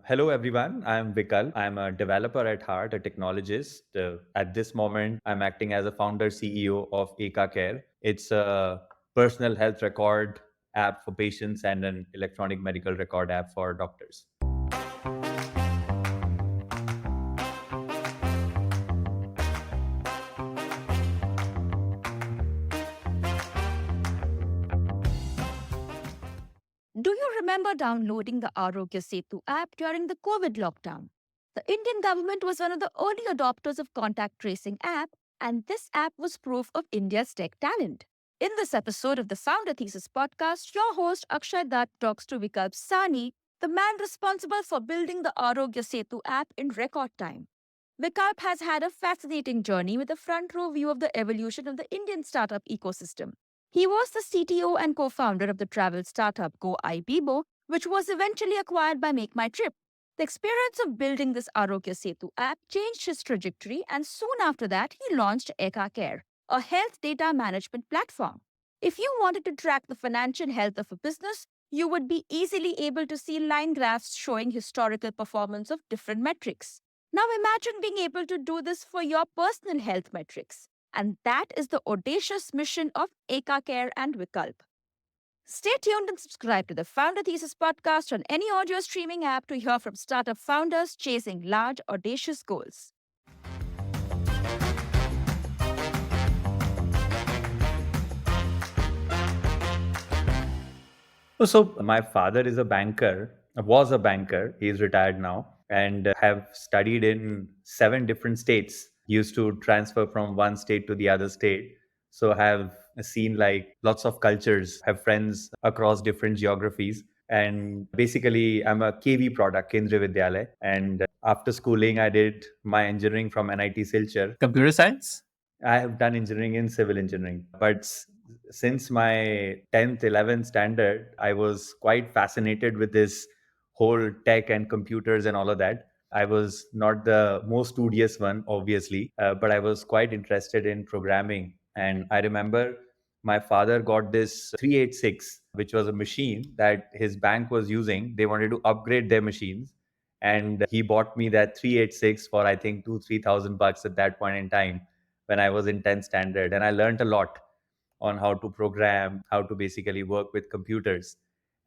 Hello, everyone. I'm Vikalp. I'm a developer at heart, a technologist. At this moment, I'm acting as a founder CEO of Eka Care. It's a personal health record app for patients and an electronic medical record app for doctors. Do you remember downloading the Aarogya Setu app during the COVID lockdown? The Indian government was one of the early adopters of contact tracing app, and this app was proof of India's tech talent. In this episode of the Founder Thesis podcast, your host Akshay Dutt talks to Vikalp Sahni, the man responsible for building the Aarogya Setu app in record time. Vikalp has had a fascinating journey with a front row view of the evolution of the Indian startup ecosystem. He was the CTO and co founder of the travel startup Go Ibibo, which was eventually acquired by Make My Trip. The experience of building this Aarogya Setu app changed his trajectory, and soon after that, he launched Eka Care, a health data management platform. If you wanted to track the financial health of a business, you would be easily able to see line graphs showing historical performance of different metrics. Now imagine being able to do this for your personal health metrics. And that is the audacious mission of Eka Care and Vikalp. Stay tuned and subscribe to the Founder Thesis podcast on any audio streaming app to hear from startup founders chasing large, audacious goals. So my father is a banker, was a banker. He's retired now and have studied in 7 different states. Used to transfer from one state to the other state. So have seen like lots of cultures, have friends across different geographies. And basically, I'm a KV product, Kendriya Vidyalaya. And after schooling, I did my engineering from NIT Silchar. Computer science? I have done engineering in civil engineering, but since my 10th, 11th standard, I was quite fascinated with this whole tech and computers and all of that. I was not the most studious one, obviously, but I was quite interested in programming. And I remember my father got this 386, which was a machine that his bank was using. They wanted to upgrade their machines. And he bought me that 386 for, I think, 3,000 bucks at that point in time when I was in 10th standard. And I learned a lot on how to program, how to basically work with computers.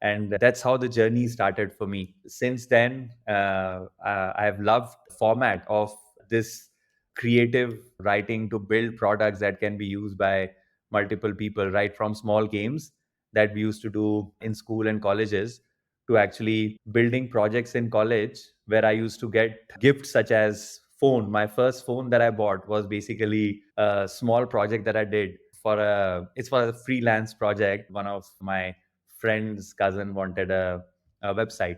And that's how the journey started for me. Since then, I've loved the format of this creative writing to build products that can be used by multiple people, right from small games that we used to do in school and colleges to actually building projects in college where I used to get gifts such as phone. My first phone that I bought was basically a small project that I did for a freelance project. One of my friend's cousin wanted a website.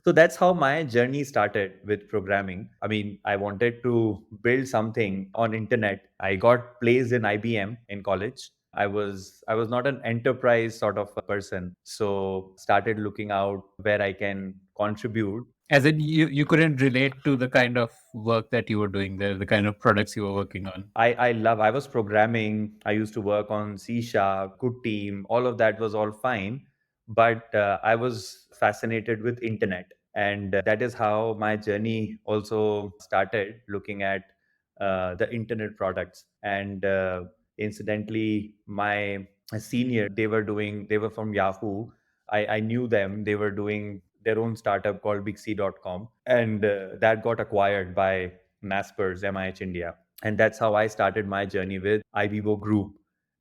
So that's how my journey started with programming. I mean, I wanted to build something on internet. I got placed in IBM in college. I was not an enterprise sort of a person. So started looking out where I can contribute. As in, you couldn't relate to the kind of work that you were doing there, the kind of products you were working on. I was programming. I used to work on C Sharp, Good Team. All of that was all fine. But I was fascinated with internet. And that is how my journey also started looking at the internet products. And incidentally, my senior, they were from Yahoo. I knew them. They were doing their own startup called Bixi.com. And that got acquired by Naspers, MIH India. And that's how I started my journey with Ibibo Group.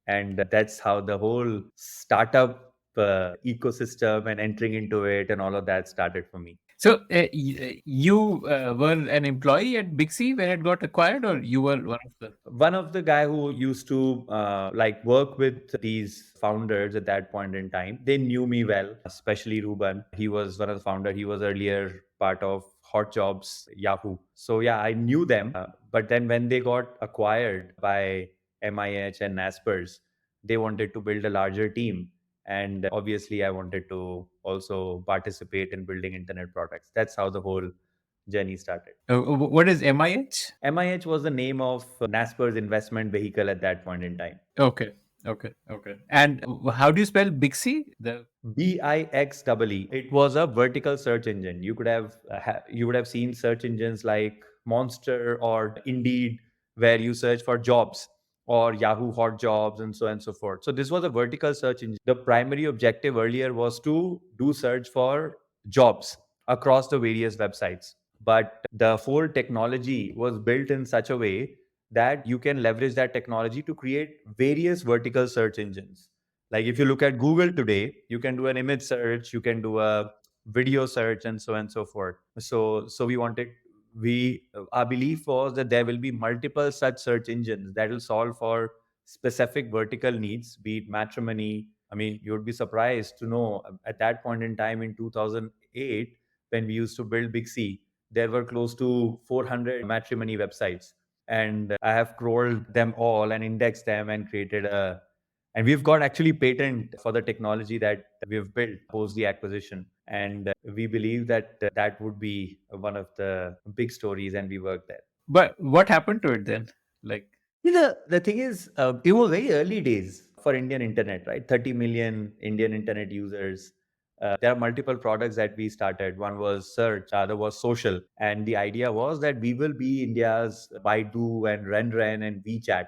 And that's how the whole startup ecosystem and entering into it and all of that started for me. So you were an employee at Bixi when it got acquired, or you were one of the? One of the guy who used to like work with these founders at that point in time, they knew me well, especially Ruben. He was one of the founder. He was earlier part of Hot Jobs Yahoo. So yeah, I knew them. But then when they got acquired by MIH and Naspers, they wanted to build a larger team. And obviously, I wanted to also participate in building internet products. That's how the whole journey started. What is MIH? MIH was the name of Naspers investment vehicle at that point in time. Okay. Okay. Okay. And how do you spell Bixi? The Bixee. It was a vertical search engine. You could have you would have seen search engines like Monster or Indeed, where you search for jobs, or Yahoo Hot Jobs, and so on and so forth. So this was a vertical search engine. The primary objective earlier was to do search for jobs across the various websites. But the whole technology was built in such a way that you can leverage that technology to create various vertical search engines. Like if you look at Google today, you can do an image search, you can do a video search, and so on and so forth. So we our belief was that there will be multiple such search engines that will solve for specific vertical needs, be it matrimony. I mean, you would be surprised to know at that point in time in 2008, when we used to build Big C, there were close to 400 matrimony websites. And I have crawled them all and indexed them and created a and we've got actually patent for the technology that we've built post the acquisition. And we believe that that would be one of the big stories, and we work there. but what happened to it then? Like, The thing is, it was very early days for Indian internet, right? 30 million Indian internet users. There are multiple products that we started. One was search, other was social. And the idea was that we will be India's Baidu and Renren and WeChat,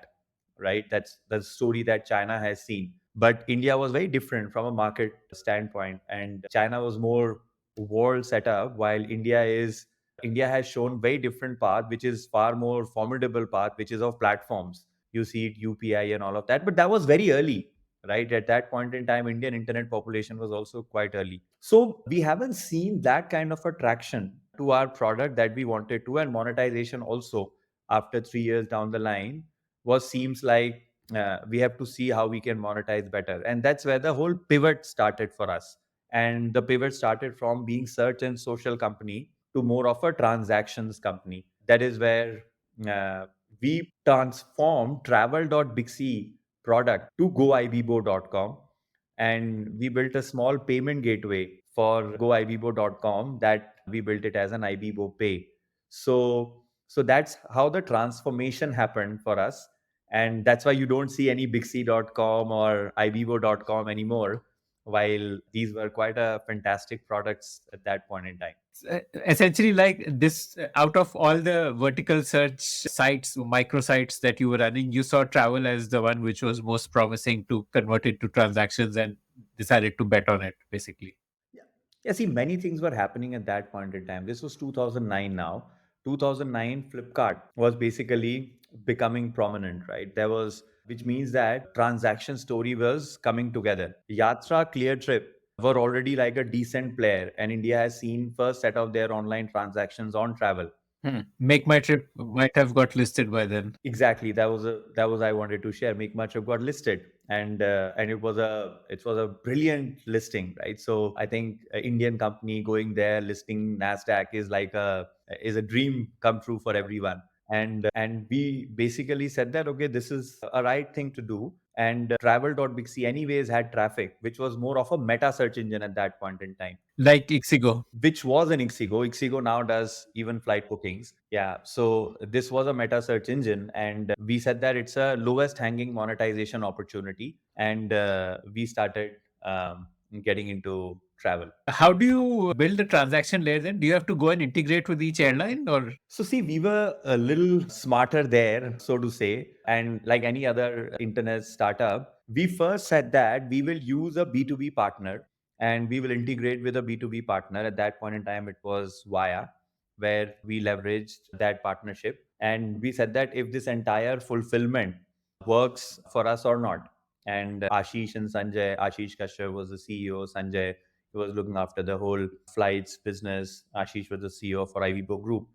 right? That's the story that China has seen. But India was very different from a market standpoint. And China was more world setup, while India has shown very different path, which is far more formidable path, which is of platforms. You see it UPI and all of that, but that was very early, right? At that point in time, Indian internet population was also quite early. So we haven't seen that kind of attraction to our product that we wanted to, and monetization also after 3 years down the line was seems like we have to see how we can monetize better, and that's where the whole pivot started for us. And the pivot started from being search and social company to more of a transactions company. That is where uh, we transformed travel.bixi product to goibibo.com, and we built a small payment gateway for goibibo.com that we built it as an Ibibo Pay. So that's how the transformation happened for us, and that's why you don't see any bixi.com or ibibo.com anymore, while these were quite a fantastic products at that point in time. essentially, like this, out of all the vertical search sites, microsites that you were running, you saw travel as the one which was most promising to convert it to transactions and decided to bet on it, basically. Yeah. Yeah, see, many things were happening at that point in time. This was 2009 now. 2009, Flipkart was basically becoming prominent, right? Which means that transaction story was coming together. Yatra, Clear Trip were already like a decent player, and India has seen first set of their online transactions on travel. Make My Trip might have got listed by then. Exactly. That was I wanted to share. Make Much of got listed, and it was a brilliant listing, right? So I think an Indian company going there listing Nasdaq is a dream come true for everyone. And we basically said that okay, this is a right thing to do. And travel.bixi anyways had traffic, which was more of a meta search engine at that point in time, Like Ixigo. which was an Ixigo. Ixigo now does even flight bookings. Yeah. So this was a meta search engine, and we said that it's a lowest hanging monetization opportunity, and we started getting into travel. How do you build the transaction layer then? Do you have to go and integrate with each airline or? So, see, we were a little smarter there, so to say. And like any other internet startup, we first said that we will use a B2B partner and we will integrate with a B2B partner. At that point in time, it was Via, where we leveraged that partnership. And we said that if this entire fulfillment works for us or not. And Ashish and Sanjay, Ashish Kashyap was the CEO, Sanjay he was looking after the whole flights business. Ashish was the CEO for Ivibo Group.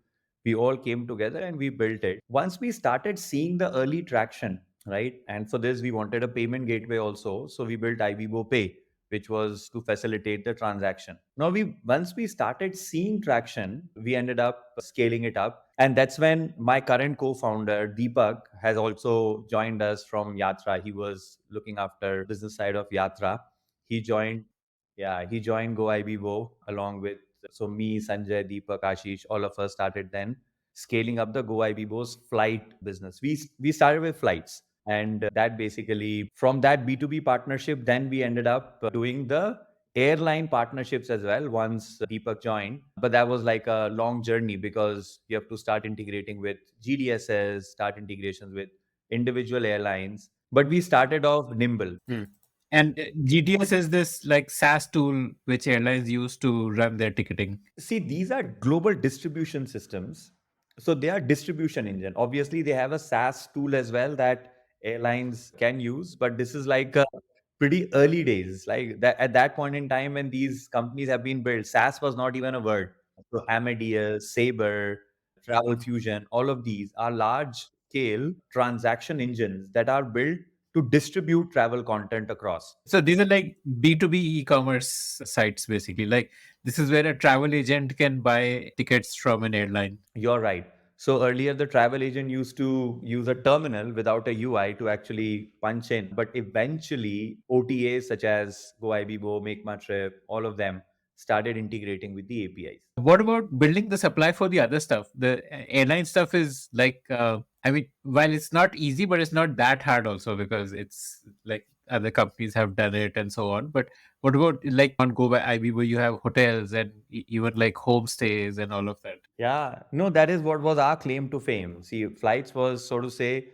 We all came together and we built it. Once we started seeing the early traction, right? And for this, we wanted a payment gateway also. So we built Ivibo Pay, which was to facilitate the transaction. Now, once we started seeing traction, we ended up scaling it up. And that's when my current co-founder, Deepak, has also joined us from Yatra. He was looking after business side of Yatra. He joined he joined Go IBO along with so me, Sanjay, Deepak, Ashish, all of us started then scaling up the Go IBO's flight business. We started with flights. And that basically, from that B2B partnership, then we ended up doing the airline partnerships as well once Deepak joined. But that was like a long journey because you have to start integrating with GDSs, start integrations with individual airlines. But we started off nimble. Hmm. And GDS is this like SaaS tool which airlines use to run their ticketing. See, these are global distribution systems. So they are distribution engine. Obviously, they have a SaaS tool as well that airlines can use, but this is like pretty early days. Like that at that point in time when these companies have been built, SaaS was not even a word. So Amadeus, Sabre, Travel Fusion, all of these are large scale transaction engines that are built to distribute travel content across. So these are like B2B e-commerce sites basically. Like this is where a travel agent can buy tickets from an airline. You're right. So earlier, the travel agent used to use a terminal without a UI to actually punch in. But eventually, OTAs such as GoIbibo, Make My Trip, all of them started integrating with the APIs. What about building the supply for the other stuff? The airline stuff is like, I mean, while it's not easy, but it's not that hard also because it's like other companies have done it and so on. But what about like on Go by IB where you have hotels and even like homestays and all of that? Yeah, no, that is what was our claim to fame. See, flights was, so to say,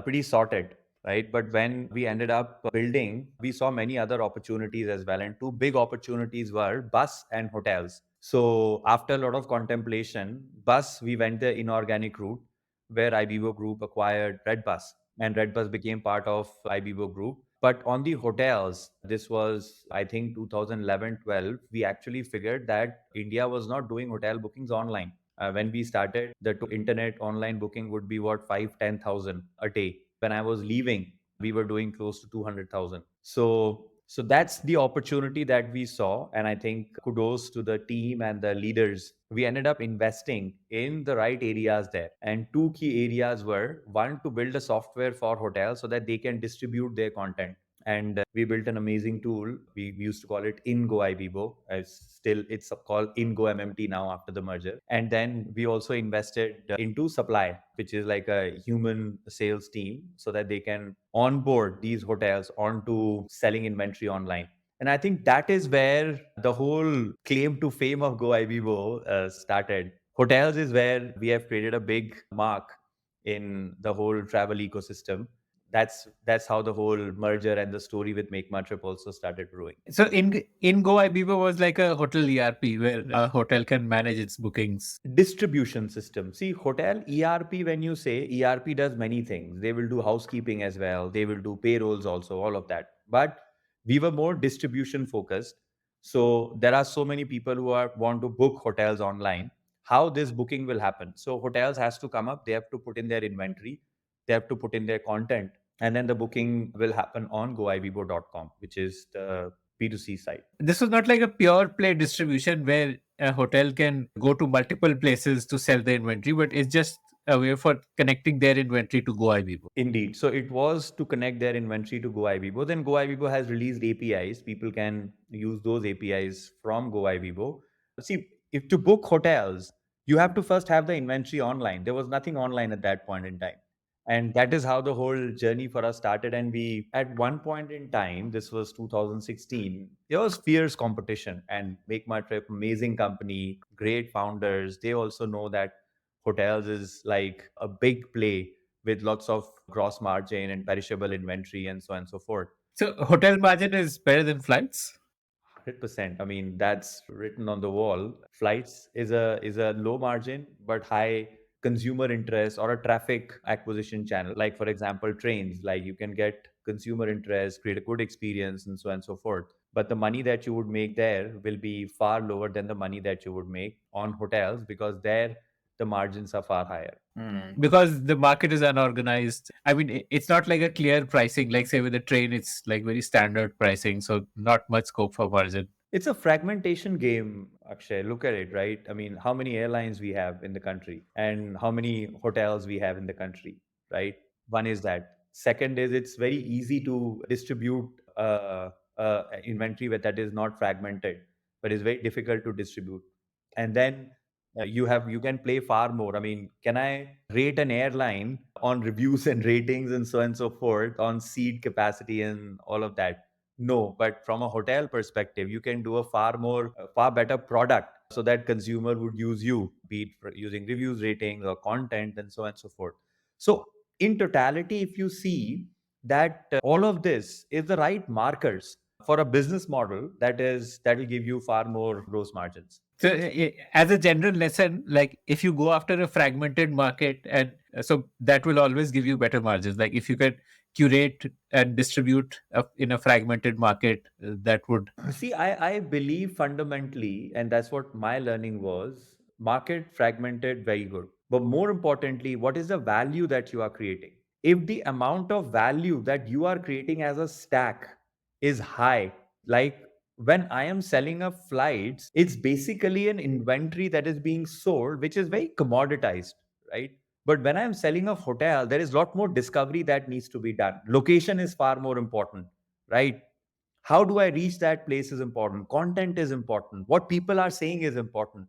pretty sorted, right? But when we ended up building, we saw many other opportunities as well. And two big opportunities were bus and hotels. So after a lot of contemplation, bus, we went the inorganic route where IBO Group acquired Redbus, and Redbus became part of IBO Group. But on the hotels, this was, I think, 2011-12, we actually figured that India was not doing hotel bookings online. When we started, the internet online booking would be what, 5-10,000 a day. When I was leaving, we were doing close to 200,000. So that's the opportunity that we saw. And I think kudos to the team and the leaders. We ended up investing in the right areas there. And two key areas were one, to build a software for hotels so that they can distribute their content. And we built an amazing tool. We used to call it InGo IBIBO. Still, it's called InGo MMT now after the merger. And then we also invested into supply, which is like a human sales team, so that they can onboard these hotels onto selling inventory online. And I think that is where the whole claim to fame of Go IBIBO started. Hotels is where we have created a big mark in the whole travel ecosystem. That's how the whole merger and the story with Make My Trip also started brewing. So in Go Ibibo was like a hotel ERP where a hotel can manage its bookings. Distribution system. See, hotel ERP, when you say ERP does many things, they will do housekeeping as well, they will do payrolls also, all of that. But we were more distribution focused. So there are so many people who are want to book hotels online. How this booking will happen? So hotels has to come up, they have to put in their inventory, they have to put in their content, and then the booking will happen on goibibo.com, which is the B2C site. This was not like a pure play distribution where a hotel can go to multiple places to sell the inventory, but it's just a way for connecting their inventory to Go Ibibo. Indeed. So it was to connect their inventory to GoIbibo. Then GoIbibo has released APIs. People can use those APIs from GoIbibo. See, if to book hotels, you have to first have the inventory online. There was nothing online at that point in time. And that is how the whole journey for us started. And we, at one point in time, this was 2016, there was fierce competition. And Make My Trip, amazing company, great founders. They also know that hotels is like a big play with lots of gross margin and perishable inventory and so on and so forth. So hotel margin is better than flights. 100%. I mean, that's written on the wall. Flights is a low margin but high consumer interest or a traffic acquisition channel. Like for example, trains. Like you can get consumer interest, create a good experience, and so on and so forth. But the money that you would make there will be far lower than the money that you would make on hotels because there the margins are far higher. Because the market is unorganized. I mean, it's not like a clear pricing. Like say with a train, it's like very standard pricing, so not much scope for margin. It's a fragmentation game, Akshay. Look at it, right? I mean, how many airlines we have in the country and how many hotels we have in the country, right? One is that. Second is it's very easy to distribute inventory that is not fragmented, but it's very difficult to distribute. And then You can play far more. I mean, can I rate an airline on reviews and ratings and so on and so forth, on seat capacity and all of that? No, but from a hotel perspective, you can do a far better product so that consumer would use you, be it for using reviews, ratings, or content, and so on and so forth. So, in totality, if you see that all of this is the right markers for a business model that will give you far more gross margins. So, as a general lesson, like if you go after a fragmented market, and so that will always give you better margins. Like if you can curate and distribute in a fragmented market, that would. See, I believe fundamentally, and that's what my learning was, market fragmented, very good. But more importantly, what is the value that you are creating? If the amount of value that you are creating as a stack is high, like when I am selling a flights, it's basically an inventory that is being sold, which is very commoditized, right? But when I'm selling a hotel, there is a lot more discovery that needs to be done. Location is far more important, right? How do I reach that place is important. Content is important. What people are saying is important.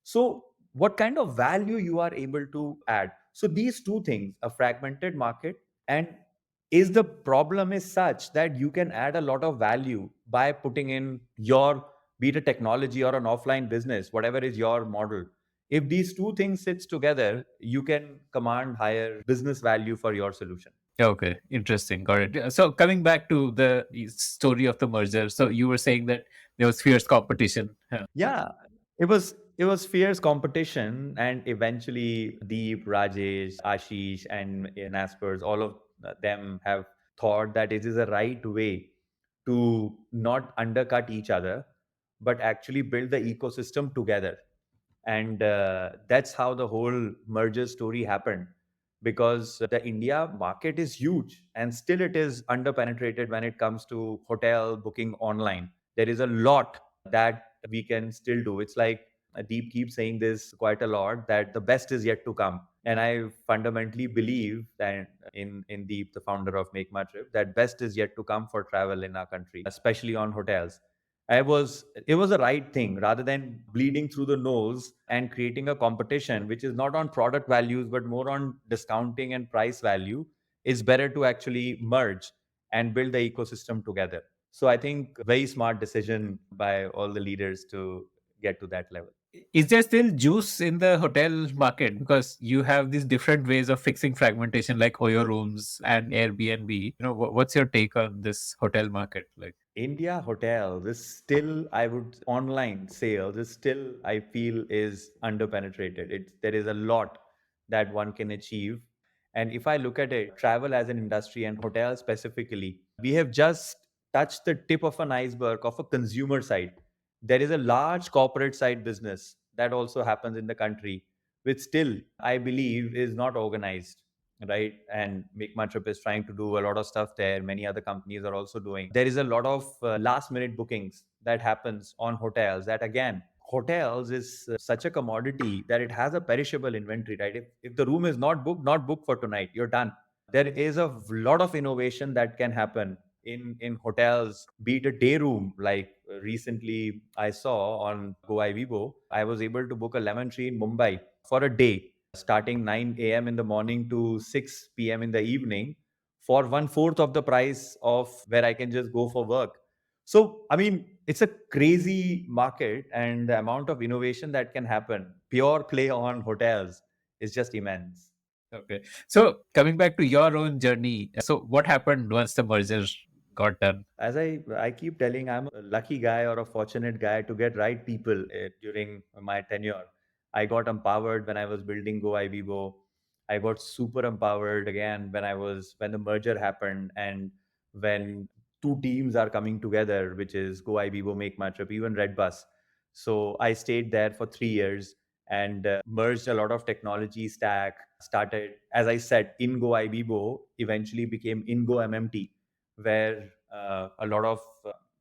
So, what kind of value you are able to add? So, these two things, a fragmented market, and is the problem is such that you can add a lot of value by putting in your, be it a technology or an offline business, whatever is your model. If these two things sits together, you can command higher business value for your solution. Okay, interesting. Got it. So coming back to the story of the merger, so you were saying that there was fierce competition. Huh. Yeah, it was fierce competition, and eventually Deep, Rajesh, Ashish, and Naspers, all of them have thought that it is a right way to not undercut each other, but actually build the ecosystem together. And that's how the whole merger story happened, because the India market is huge and still it is underpenetrated when it comes to hotel booking online. There is a lot that we can still do. It's like Deep keeps saying this quite a lot, that the best is yet to come. And I fundamentally believe that in Deep, the founder of Make My Trip, that best is yet to come for travel in our country, especially on hotels. It was the right thing, rather than bleeding through the nose and creating a competition which is not on product values but more on discounting and price value. It's better to actually merge and build the ecosystem together. So I think very smart decision by all the leaders to get to that level. Is there still juice in the hotel market? Because you have these different ways of fixing fragmentation, like Oyo rooms and Airbnb. What's your take on this hotel market? Like, India hotels is still, I would, online sales is still, I feel, is underpenetrated. There is a lot that one can achieve. And if I look at it, travel as an industry and hotels specifically, we have just touched the tip of an iceberg of a consumer side. There is a large corporate side business that also happens in the country, which still, I believe, is not organized, right? And Make My Trip is trying to do a lot of stuff there. Many other companies are also doing. There is a lot of last minute bookings that happens on hotels. That again, hotels is such a commodity that it has a perishable inventory, right? If the room is not booked for tonight, you're done. There is a lot of innovation that can happen in hotels, be it a day room. Like recently I saw on Go Vivo, I was able to book a lemon tree in Mumbai for a day, starting 9 a.m. in the morning to 6 p.m. in the evening, for one fourth of the price of where I can just go for work. So, I mean, it's a crazy market, and the amount of innovation that can happen, pure play on hotels, is just immense. okay. So coming back to your own journey, so what happened once the merger got done? As I keep telling, I'm a lucky guy or a fortunate guy to get right people during my tenure. I got empowered when I was building Go Vivo. I got super empowered again when the merger happened, and when two teams are coming together, which is Go Vivo, Make My Trip, even Redbus. So I stayed there for 3 years and merged a lot of technology stack. Started, as I said, in Go Vivo, eventually became in Go MMT, where a lot of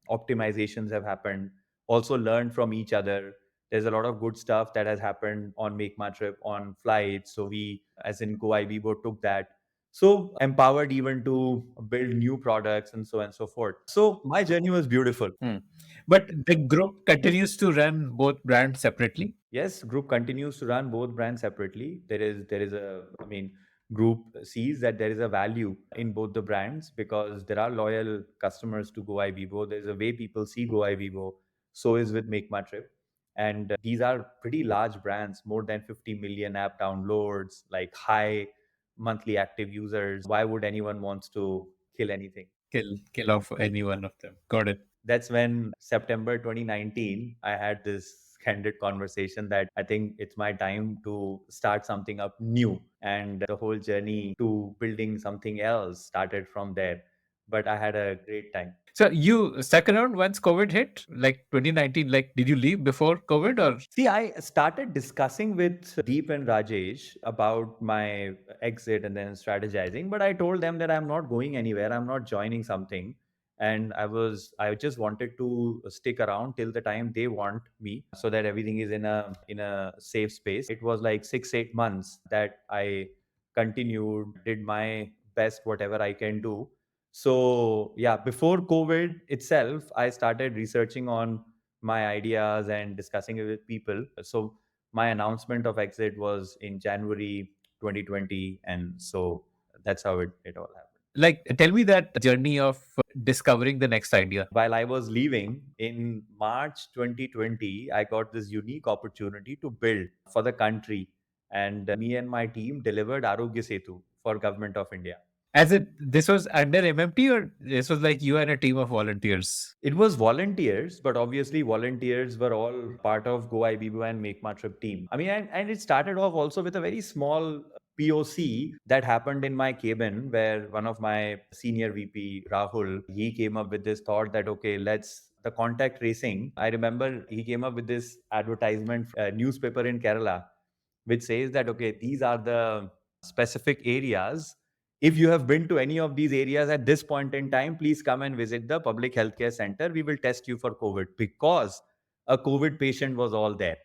optimizations have happened. Also learned from each other. There's a lot of good stuff that has happened on Make My Trip on flights. So we, as in Go Vivo, took that. So empowered even to build new products and so on and so forth. So my journey was beautiful. Hmm. But the group continues to run both brands separately. Yes, group continues to run both brands separately. There is a, I mean, group sees that there is a value in both the brands because there are loyal customers to Go Vivo. There's a way people see Go Vivo. So is with Make My Trip. And these are pretty large brands, more than 50 million app downloads, like high monthly active users. Why would anyone wants to kill anything? Kill off any one of them. Got it. That's when September 2019, I had this candid conversation that I think it's my time to start something up new. And the whole journey to building something else started from there. But I had a great time. So you stuck around once COVID hit, like 2019. Like, did you leave before COVID or? See, I started discussing with Deep and Rajesh about my exit and then strategizing, but I told them that I'm not going anywhere. I'm not joining something. And I just wanted to stick around till the time they want me so that everything is in a safe space. It was like 6, 8 months that I continued, did my best, whatever I can do. So yeah, before COVID itself, I started researching on my ideas and discussing it with people. So my announcement of exit was in January 2020, and so that's how it all happened. Like, tell me that journey of discovering the next idea. While I was leaving in March 2020, I got this unique opportunity to build for the country, and me and my team delivered Aarogya Setu for Government of India. As it, this was under MMT, or this was like you and a team of volunteers? It was volunteers, but obviously volunteers were all part of Go IBBO and Make My Trip team. I mean, and it started off also with a very small POC that happened in my cabin where one of my senior VP, Rahul, he came up with this thought that, okay, let's the contact tracing. I remember he came up with this advertisement, newspaper in Kerala, which says that, okay, these are the specific areas. If you have been to any of these areas at this point in time, please come and visit the public healthcare center. We will test you for COVID because a COVID patient was all there.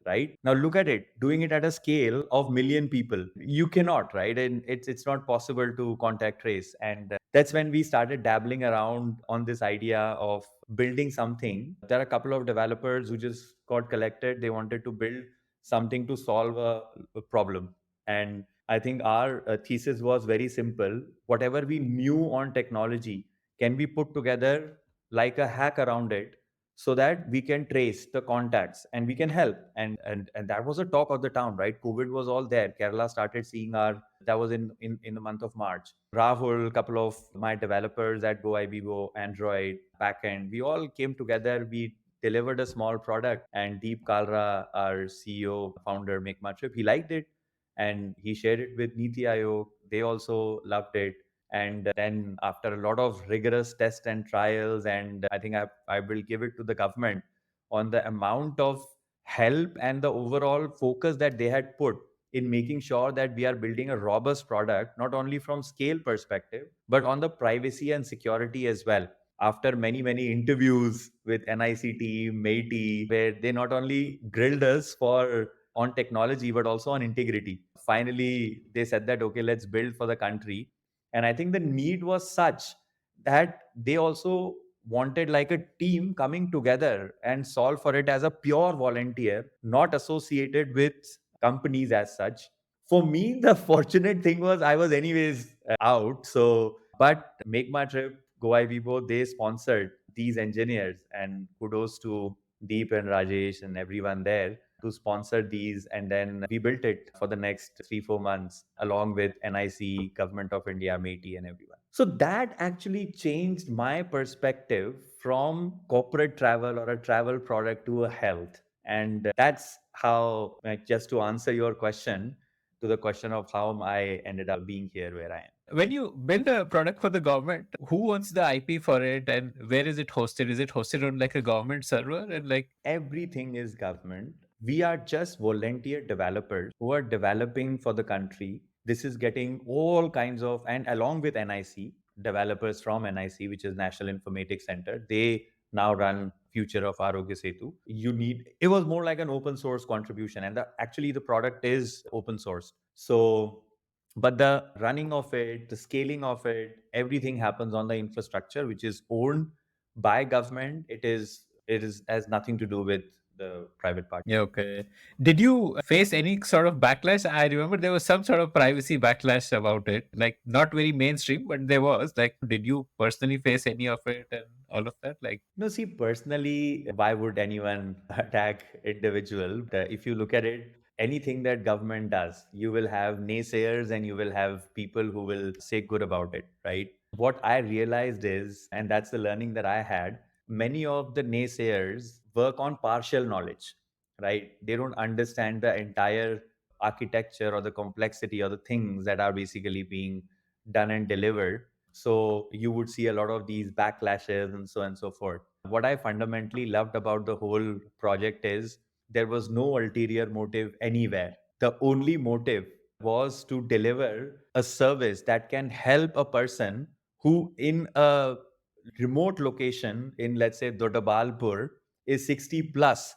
Right now, look at it, doing it at a scale of million people. You cannot, right? And it's not possible to contact trace. And that's when we started dabbling around on this idea of building something. There are a couple of developers who just got collected. They wanted to build something to solve a problem. And I think our thesis was very simple. Whatever we knew on technology can be put together like a hack around it so that we can trace the contacts and we can help. And that was a talk of the town, right? COVID was all there. Kerala started seeing our that was in the month of March. Rahul, a couple of my developers at Go Ibibo, Android, backend, we all came together. We delivered a small product, and Deep Kalra, our CEO, founder, Make My Trip, he liked it and he shared it with Niti Aayog. They also loved it. And then after a lot of rigorous tests and trials, and I think I will give it to the government on the amount of help and the overall focus that they had put in making sure that we are building a robust product, not only from scale perspective, but on the privacy and security as well. After many interviews with NICT, MAIT, where they not only grilled us for on technology but also on integrity. Finally, they said that okay, let's build for the country. And I think the need was such that they also wanted like a team coming together and solve for it as a pure volunteer, not associated with companies as such. For me, the fortunate thing was I was anyways out. So, but Make My Trip, Go Vivo, they sponsored these engineers, and kudos to Deep and Rajesh and everyone there to sponsor these. And then we built it for the next 3, 4 months along with NIC, Government of India, MAIT, and everyone. So that actually changed my perspective from corporate travel or a travel product to a health. And that's how, just to answer your question, to the question of how I ended up being here where I am. When you build a product for the government, who owns the IP for it and where is it hosted? Is it hosted on like a government server? And like, Everything is government. We are just volunteer developers who are developing for the country. This is getting all kinds of, and along with NIC, developers from NIC, which is National Informatics Center, they now run future of Aarogya Setu. It was more like an open source contribution, and actually the product is open source. So but the running of it, the scaling of it, everything happens on the infrastructure which is owned by government. It is has nothing to do with the private party. Yeah, okay. Did you face any sort of backlash? I remember there was some sort of privacy backlash about it, like not very mainstream, but there was. Like, did you personally face any of it and all of that? Like, No, see, personally, why would anyone attack individual? If you look at it, anything that government does, you will have naysayers and you will have people who will say good about it, right? What I realized is, and that's the learning that I had, many of the naysayers work on partial knowledge, right? They don't understand the entire architecture or the complexity or the things that are basically being done and delivered. So you would see a lot of these backlashes and so on and so forth. What I fundamentally loved about the whole project is there was no ulterior motive anywhere. The only motive was to deliver a service that can help a person who, in a remote location in, let's say, Dodabalpur, is 60 plus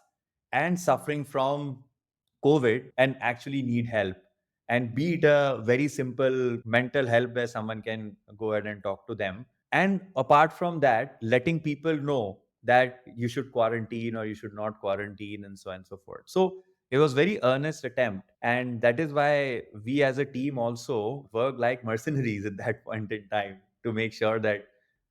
and suffering from COVID and actually need help. And be it a very simple mental help where someone can go ahead and talk to them. And apart from that, letting people know that you should quarantine or you should not quarantine and so on and so forth. So it was very earnest attempt. And that is why we as a team also work like mercenaries at that point in time to make sure that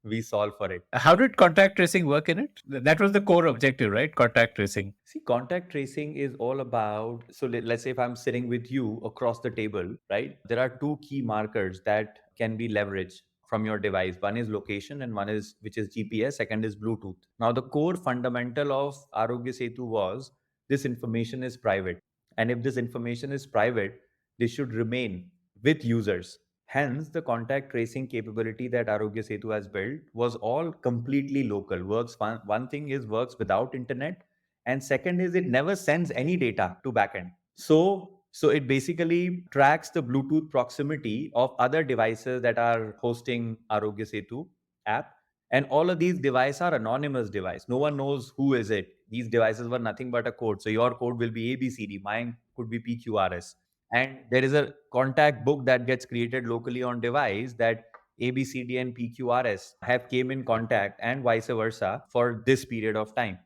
we solve for it. how did contact tracing work in it? That was the core objective, right? Contact tracing. See, contact tracing is all about. So let's say if I'm sitting with you across the table, right? There are two key markers that can be leveraged from your device. One is location and one is, which is GPS, second is Bluetooth. Now, the core fundamental of Aarogya Setu was this information is private. And if this information is private, this should remain with users. Hence, the contact tracing capability that Aarogya Setu has built was all completely local. Works one thing is works without internet, and second is it never sends any data to backend. So it basically tracks the Bluetooth proximity of other devices that are hosting Aarogya Setu app. And all of these devices are anonymous device. No one knows who is it. These devices were nothing but a code. So your code will be ABCD, mine could be PQRS. And there is a contact book that gets created locally on device that ABCD and PQRS have came in contact and vice versa for this period of time.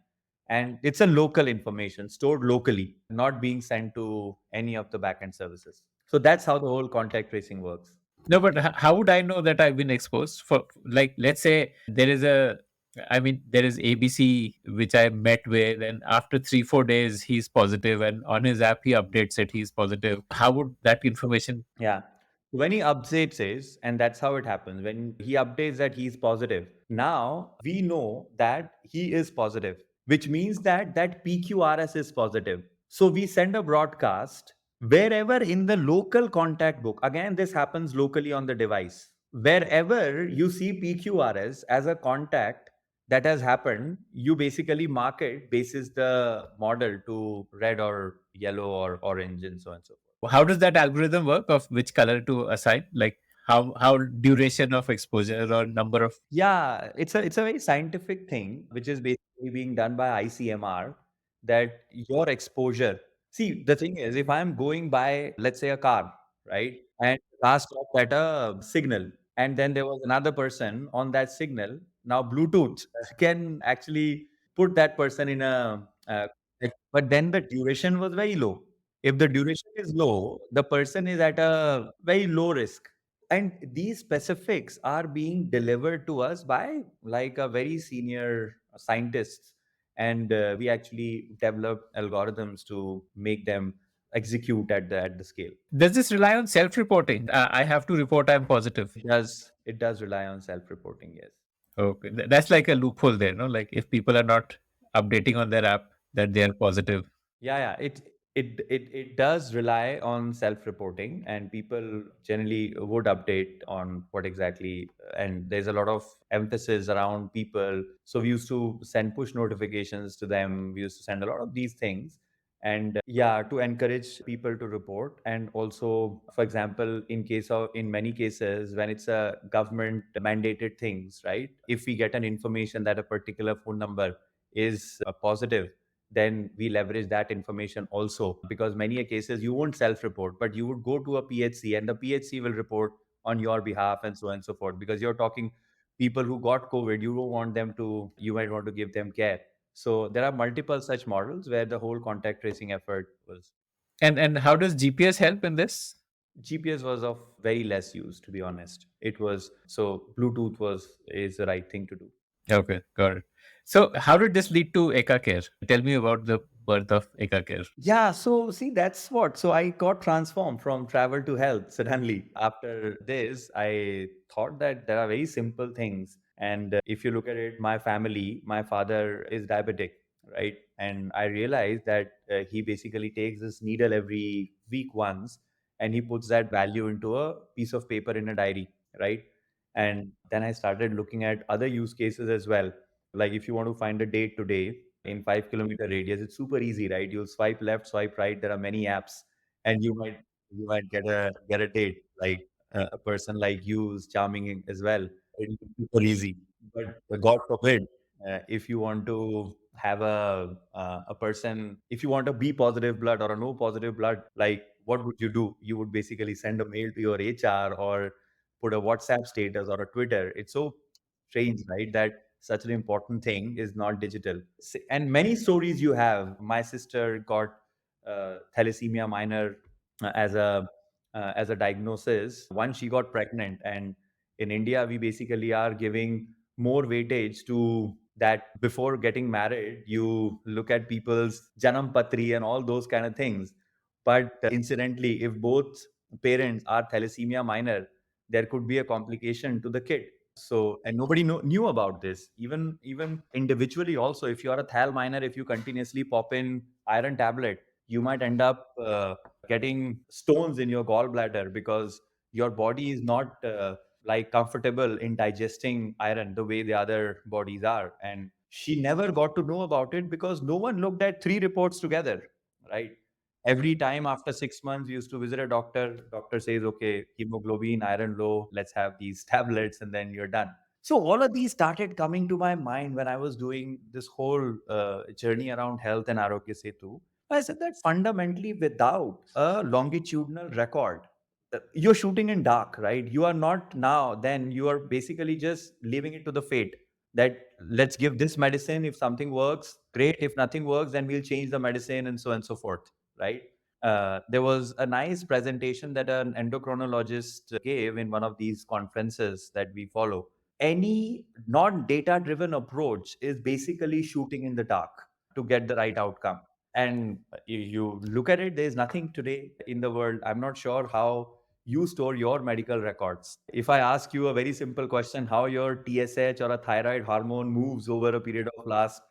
And it's a local information stored locally, not being sent to any of the backend services. So that's how the whole contact tracing works. No, but how would I know that I've been exposed? For like, let's say there is a, I mean, there is ABC which I met with, and after 3 4 days he's positive, and on his app he updates it he's positive. How would that information? Yeah. When he updates is, and that's how it happens. When he updates that he's positive, now we know that he is positive, which means that that PQRS is positive. So we send a broadcast wherever in the local contact book. Again, this happens locally on the device. Wherever you see PQRS as a contact that has happened, you basically mark it basis the model to red or yellow or orange and so on and so forth. How does that algorithm work of which color to assign? Like how duration of exposure or number of? Yeah, it's a very scientific thing, which is basically being done by ICMR, that your exposure. See, the thing is, if I'm going by, let's say, a car, right, and the car stopped at a signal, and then there was another person on that signal. Now, Bluetooth can actually put that person in a, but then the duration was very low. If the duration is low, the person is at a very low risk, and these specifics are being delivered to us by like a very senior scientists, and we actually develop algorithms to make them execute at the scale. Does this rely on self-reporting? I have to report I'm positive. It does rely on self-reporting, yes. Okay, that's like a loophole there, no? Like if people are not updating on their app that they are positive. Yeah, it does rely on self-reporting, and people generally would update on what exactly. And there's a lot of emphasis around people. So we used to send push notifications to them. We used to send a lot of these things, and yeah, to encourage people to report. And also, for example, in many cases when it's a government mandated things, right? If we get an information that a particular phone number is positive, then we leverage that information also, because many a cases you won't self-report, but you would go to a PHC and the PHC will report on your behalf and so on and so forth, because you're talking people who got COVID, you don't want them to, you might want to give them care. So there are multiple such models where the whole contact tracing effort was. And how does GPS help in this? GPS was of very less use, to be honest. It was, so Bluetooth was is the right thing to do. Okay, got it. So, how did this lead to Eka Care? Tell me about the birth of Eka Care. Yeah, so see, that's what. So I got transformed from travel to health suddenly. After this, I thought that there are very simple things. And if you look at it, my family, my father is diabetic, right? And I realized that he basically takes this needle every week once and he puts that value into a piece of paper in a diary, right? And then I started looking at other use cases as well. Like if you want to find a date today, in 5 kilometer radius, it's super easy, right? You'll swipe left, swipe right. There are many apps, and you might get a date. Like a person like you is charming as well. It's super easy. But God forbid, if you want to have a person, if you want a B positive blood or a no positive blood, like what would you do? You would basically send a mail to your HR or put a WhatsApp status or a Twitter. It's so strange, right? That such an important thing is not digital. And many stories you have. My sister got thalassemia minor as a diagnosis once she got pregnant, and in India we basically are giving more weightage to that. Before getting married, you look at people's janam patri and all those kind of things. But incidentally, if both parents are thalassemia minor, there could be a complication to the kid. So, and nobody knew about this. Even individually also, if you are a thal minor, if you continuously pop in iron tablet, you might end up getting stones in your gallbladder because your body is not like comfortable in digesting iron the way the other bodies are. And she never got to know about it because no one looked at three reports together, right? Every time after 6 months, we used to visit a doctor. Doctor says, okay, hemoglobin, iron low, let's have these tablets, and then you're done. So all of these started coming to my mind when I was doing this whole journey around health and Aarogya Setu. I said that fundamentally, without a longitudinal record, you're shooting in dark, right? You are not now, then you are basically just leaving it to the fate that let's give this medicine. If something works, great. If nothing works, then we'll change the medicine and so forth, right? There was a nice presentation that an endocrinologist gave in one of these conferences that we follow. Any non data driven approach is basically shooting in the dark to get the right outcome. And you look at it, there's nothing today in the world. I'm not sure how you store your medical records. If I ask you a very simple question, how your TSH or a thyroid hormone moves over a period of last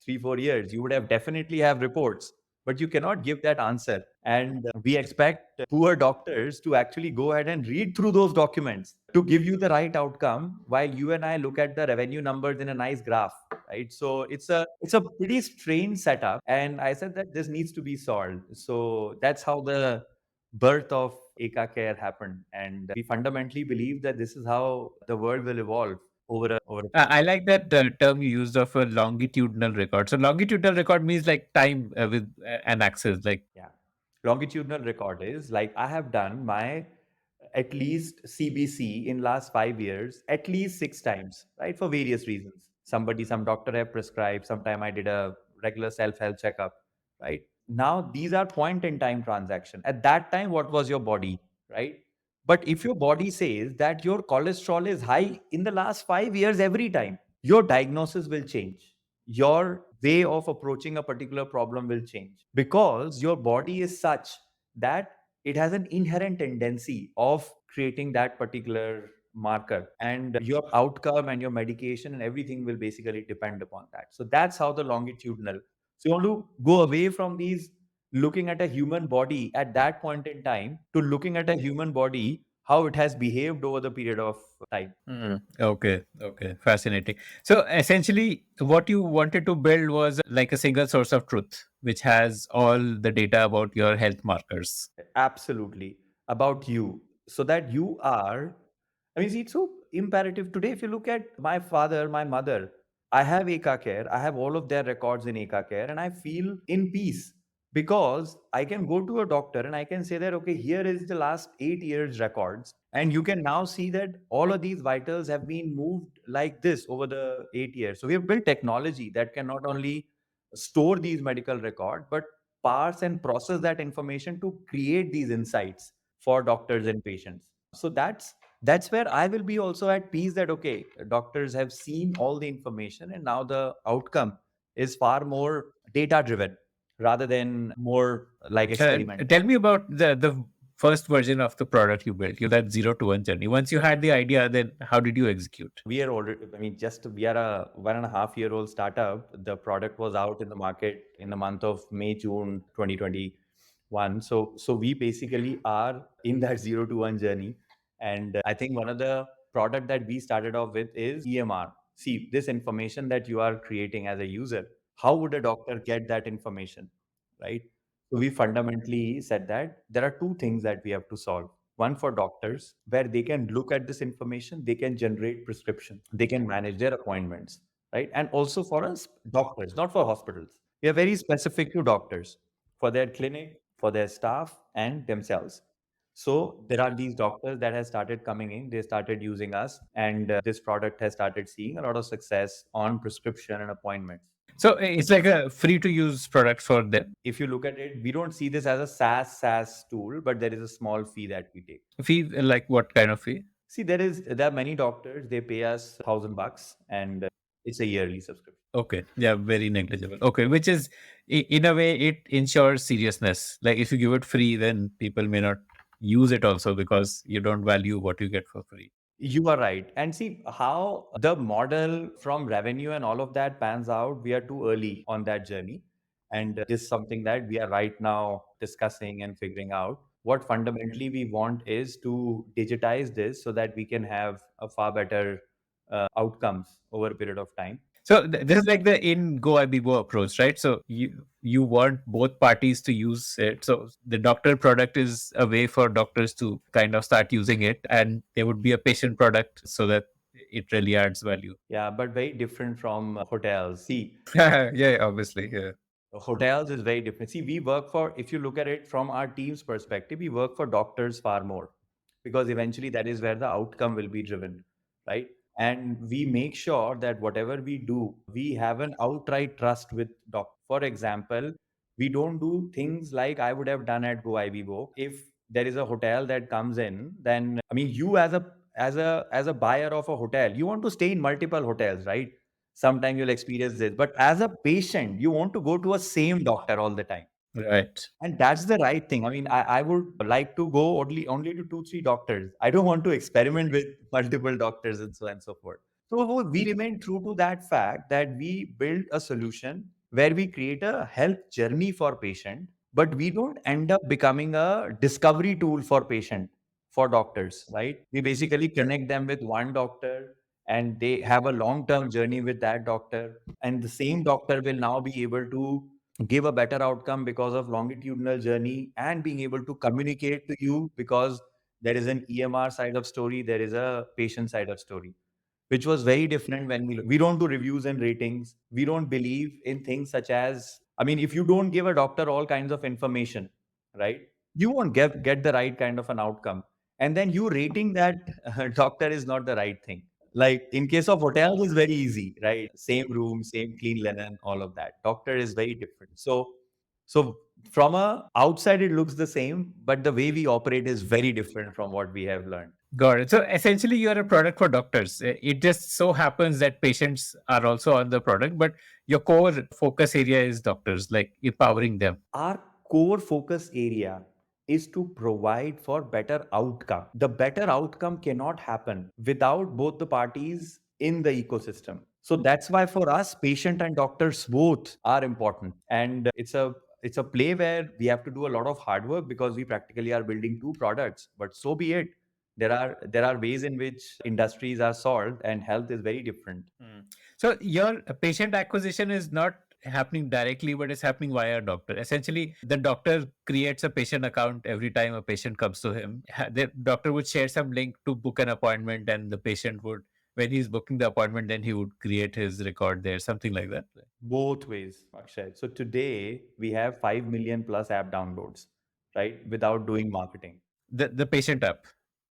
3 4 years, you would have definitely have reports, but you cannot give that answer. And we expect poor doctors to actually go ahead and read through those documents to give you the right outcome, while you and I look at the revenue numbers in a nice graph, right? So it's a pretty strange setup, and I said that this needs to be solved. So that's how the birth of Eka Care happened, and we fundamentally believe that this is how the world will evolve over I like that term you used of a longitudinal record. So, longitudinal record means like time with an axis. Like, Yeah. Longitudinal record is like I have done my at least CBC in last 5 years at least 6 times, right? For various reasons. Some doctor have prescribed. Sometime I did a regular self-help checkup, right? Now these are point in time transaction. At that time, what was your body, right? But if your body says that your cholesterol is high in the last 5 years every time, your diagnosis will change. Your way of approaching a particular problem will change because your body is such that it has an inherent tendency of creating that particular marker, and your outcome and your medication and everything will basically depend upon that. So that's how the longitudinal. So you want to go away from these looking at a human body at that point in time to looking at a human body how it has behaved over the period of time. okay, okay, fascinating. So, essentially, what you wanted to build was like a single source of truth, which has all the data about your health markers. Absolutely. About you. So that you are, I mean, see, it's so imperative today. If you look at my father, my mother, I have Eka Care. I have all of their records in Eka Care, and I feel in peace because I can go to a doctor and I can say that, okay, here is the last 8 years records. And you can now see that all of these vitals have been moved like this over the 8 years. So we have built technology that can not only store these medical records, but parse and process that information to create these insights for doctors and patients. So that's where I will be also at peace that, okay, doctors have seen all the information and now the outcome is far more data driven rather than more like experimental. Tell me about the first version of the product you built, that 0 to 1 journey. Once you had the idea, then how did you execute? We are already, I mean, just we are a 1.5 year old startup. The product was out in the market in the month of May, June 2021. So we basically are in that 0 to 1 journey. And I think one of the product that we started off with is EMR. See, this information that you are creating as a user, how would a doctor get that information, right? So we fundamentally said that there are two things that we have to solve. One for doctors, where they can look at this information, they can generate prescription, they can manage their appointments, right? And also for us, doctors, not for hospitals. We are very specific to doctors for their clinic, for their staff, and themselves. So there are these doctors that have started coming in, they started using us, and this product has started seeing a lot of success on prescription and appointments. So it's like a free to use product for them. If you look at it, we don't see this as a SaaS tool, but there is a small fee that we take. Fee, like what kind of fee? See, there are many doctors. They pay us $1,000, and it's a yearly subscription. Okay, yeah, very negligible. Okay, which is in a way it ensures seriousness. Like if you give it free, then people may not use it also because you don't value what you get for free. You are right. And see how the model from revenue and all of that pans out. We are too early on that journey. And this is something that we are right now discussing and figuring out. What fundamentally we want is to digitize this so that we can have a far better outcomes over a period of time. So this is like the in Go Abibo approach, right? So you want both parties to use it. So the doctor product is a way for doctors to kind of start using it, and there would be a patient product so that it really adds value. Yeah, but very different from hotels. See, Yeah, obviously, yeah. hotels is very different. See, we work for, if you look at it from our team's perspective, we work for doctors far more because eventually that is where the outcome will be driven, right? And we make sure that whatever we do, we have an outright trust with doctor. For example, we don't do things like I would have done at Go Ibibo. If there is a hotel that comes in, then I mean, you as a buyer of a hotel, you want to stay in multiple hotels, right? Sometimes you'll experience this, but as a patient you want to go to a same doctor all the time, Right. and that's the right thing. I mean, I would like to go only to 2 3 doctors. I don't want to experiment with multiple doctors and so on and so forth. So we remain true to that fact that we build a solution where we create a health journey for patient, but we don't end up becoming a discovery tool for patient, for doctors, right? We basically connect them with one doctor and they have a long term journey with that doctor, and the same doctor will now be able to give a better outcome because of longitudinal journey and being able to communicate to you because there is an EMR side of story, there is a patient side of story, which was very different. When we don't do reviews and ratings, we don't believe in things such as, I mean, if you don't give a doctor all kinds of information, right, you won't get the right kind of an outcome, and then you rating that doctor is not the right thing. Like in case of hotels is very easy, right? Same room, same clean linen, all of that. Doctor is very different. So from a outside it looks the same, but the way we operate is very different from what we have learned. Got it. So essentially, you are a product for doctors. It just so happens that patients are also on the product, but your core focus area is doctors, like empowering them. Our core focus area is to provide for better outcome. The better outcome cannot happen without both the parties in the ecosystem. So that's why for us, patient and doctors both are important. And it's a play where we have to do a lot of hard work because we practically are building two products. But so be it. There are ways in which industries are solved, and health is very different. Mm. So your patient acquisition is not happening directly, but it's happening via a doctor. Essentially, the doctor creates a patient account every time a patient comes to him. The doctor would share some link to book an appointment, and the patient would when he's booking the appointment, then he would create his record there, something like that. Both ways, Akshay. So today we have 5 million plus app downloads, right? Without doing marketing. The patient app.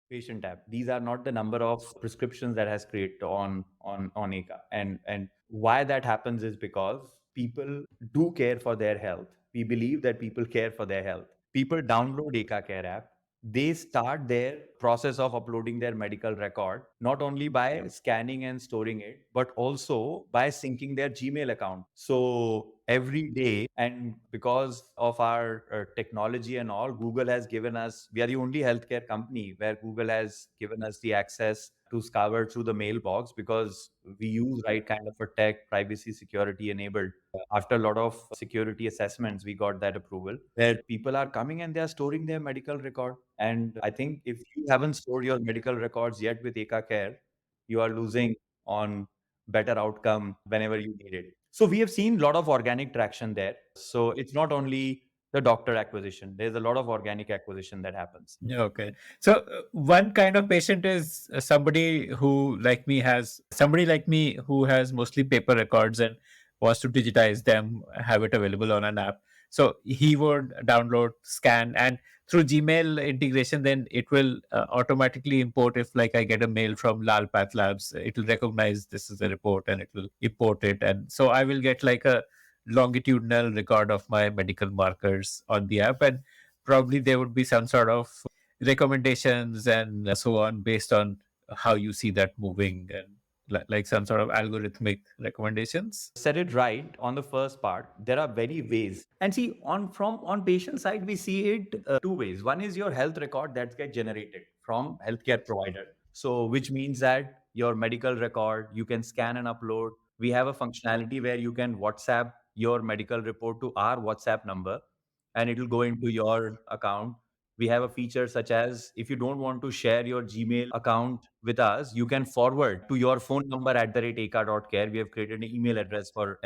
Patient app. These are not the number of prescriptions that has created on Eka. And why that happens is because people do care for their health. We believe that people care for their health. People download Eka Care app. They start their process of uploading their medical record not only by scanning and storing it, but also by syncing their Gmail account. So every day, and because of our technology and all, Google has given us, we are the only healthcare company where Google has given us the access to scour through the mailbox because we use right kind of a tech, privacy, security enabled. After a lot of security assessments, we got that approval where people are coming and they are storing their medical record. And I think if you haven't stored your medical records yet with Eka Care, you are losing on better outcome whenever you need it. So we have seen a lot of organic traction there. So it's not only the doctor acquisition. There's a lot of organic acquisition that happens. Yeah, okay. So one kind of patient is somebody like me who has mostly paper records and wants to digitize them, have it available on an app. So he would download, scan, and through Gmail integration, then it will automatically import. If like I get a mail from Lal Path Labs, it will recognize this is a report and it will import it, and so I will get like a longitudinal record of my medical markers on the app, and probably there would be some sort of recommendations and so on based on how you see that moving, and like some sort of algorithmic recommendations. Said it right on the first part. There are many ways. And see, on patient side, we see it two ways. One is your health record that gets generated from healthcare provider. So which means that your medical record you can scan and upload. We have a functionality where you can WhatsApp your medical report to our WhatsApp number and it will go into your account. We have a feature such as if you don't want to share your Gmail account with us, you can forward to your phone number at the rate aka.care. We have created an email address for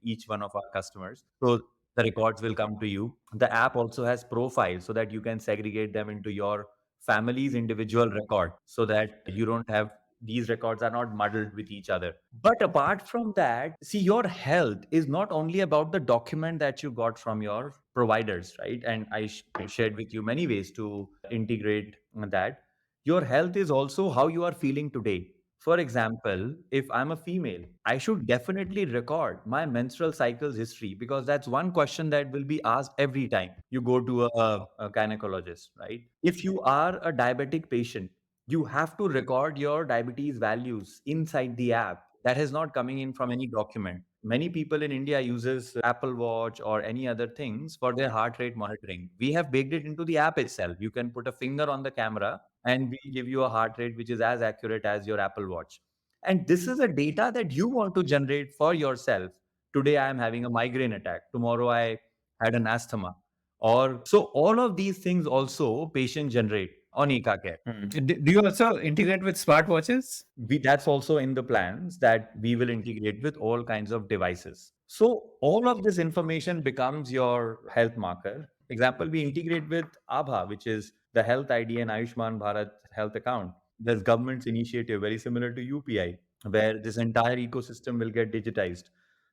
each one of our customers. So the records will come to you. The app also has profiles so that you can segregate them into your family's individual record so that you don't have these records are not muddled with each other. But apart from that, see, your health is not only about the document that you got from your providers, right? And I shared with you many ways to integrate that. Your health is also how you are feeling today. For example, if I'm a female, I should definitely record my menstrual cycles history because that's one question that will be asked every time you go to a gynecologist, right? If you are a diabetic patient, you have to record your diabetes values inside the app. That is not coming in from any document. Many people in India uses Apple Watch or any other things for their heart rate monitoring. We have baked it into the app itself. You can put a finger on the camera and we give you a heart rate which is as accurate as your Apple Watch. And this is a data that you want to generate for yourself. Today I am having a migraine attack. Tomorrow I had an asthma. Or so all of these things also patient generate on Eka Care. Do you also integrate with smartwatches? That's also in the plans that we will integrate with all kinds of devices. So all of this information becomes your health marker. Example, we integrate with Abha, which is the health ID and Ayushman Bharat health account. There's government's initiative very similar to UPI, where this entire ecosystem will get digitized.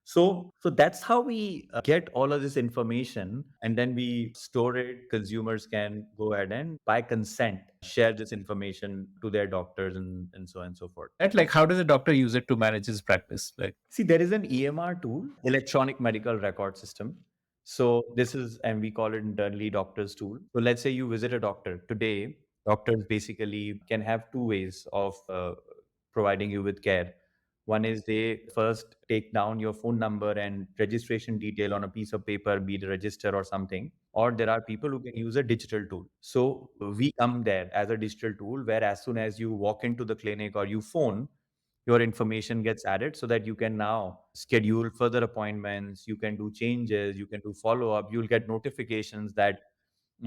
So that's how we get all of this information and then we store it. Consumers can go ahead and by consent share this information to their doctors and so on and so forth. Right? Like, how does a doctor use it to manage his practice? Like, See, there is an EMR tool, electronic medical record system. So this is, and we call it internally doctor's tool. So let's say you visit a doctor today. Doctors basically can have two ways of providing you with care. One is they first take down your phone number and registration detail on a piece of paper, be it a register or something. Or there are people who can use a digital tool. So we come there as a digital tool where as soon as you walk into the clinic or you phone, your information gets added so that you can now schedule further appointments, you can do changes, you can do follow up, you'll get notifications that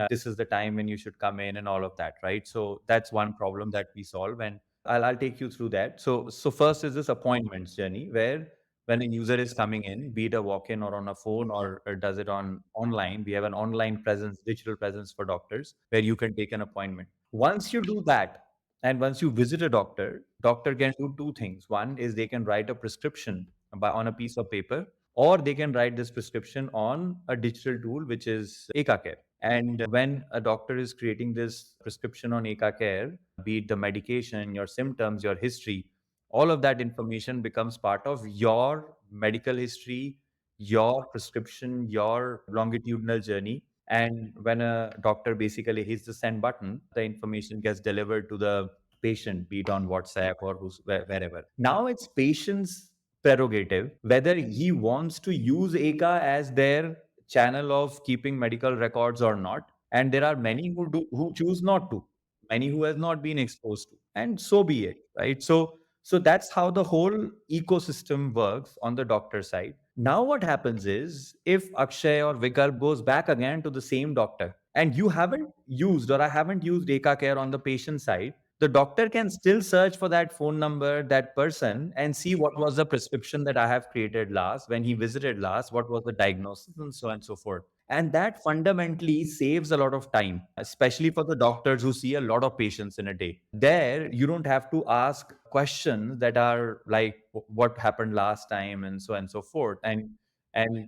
this is the time when you should come in and all of that, right? So that's one problem that we solve and I'll take you through that. So first is this appointments journey where when a user is coming in, be it a walk-in or on a phone or does it on online, we have an online presence, digital presence for doctors where you can take an appointment. Once you do that, And once you visit a doctor can do two things. One is they can write a prescription on a piece of paper, or they can write this prescription on a digital tool, which is Eka Care. And when a doctor is creating this prescription on Eka Care, be it the medication, your symptoms, your history, all of that information becomes part of your medical history, your prescription, your longitudinal journey. And when a doctor basically hits the send button, the information gets delivered to the patient, be it on WhatsApp or wherever. Now it's patient's prerogative whether he wants to use Eka as their channel of keeping medical records or not. And there are many who choose not to, many who has not been exposed to, and so be it, right? So that's how the whole ecosystem works on the doctor side. Now what happens is if Akshay or Vikalp goes back again to the same doctor and you haven't used or I haven't used Eka Care on the patient side, the doctor can still search for that phone number, that person, and see what was the prescription that I have created last, when he visited last, what was the diagnosis, and so on and so forth. And that fundamentally saves a lot of time, especially for the doctors who see a lot of patients in a day. There, you don't have to ask questions that are like, what happened last time, and so on and so forth. And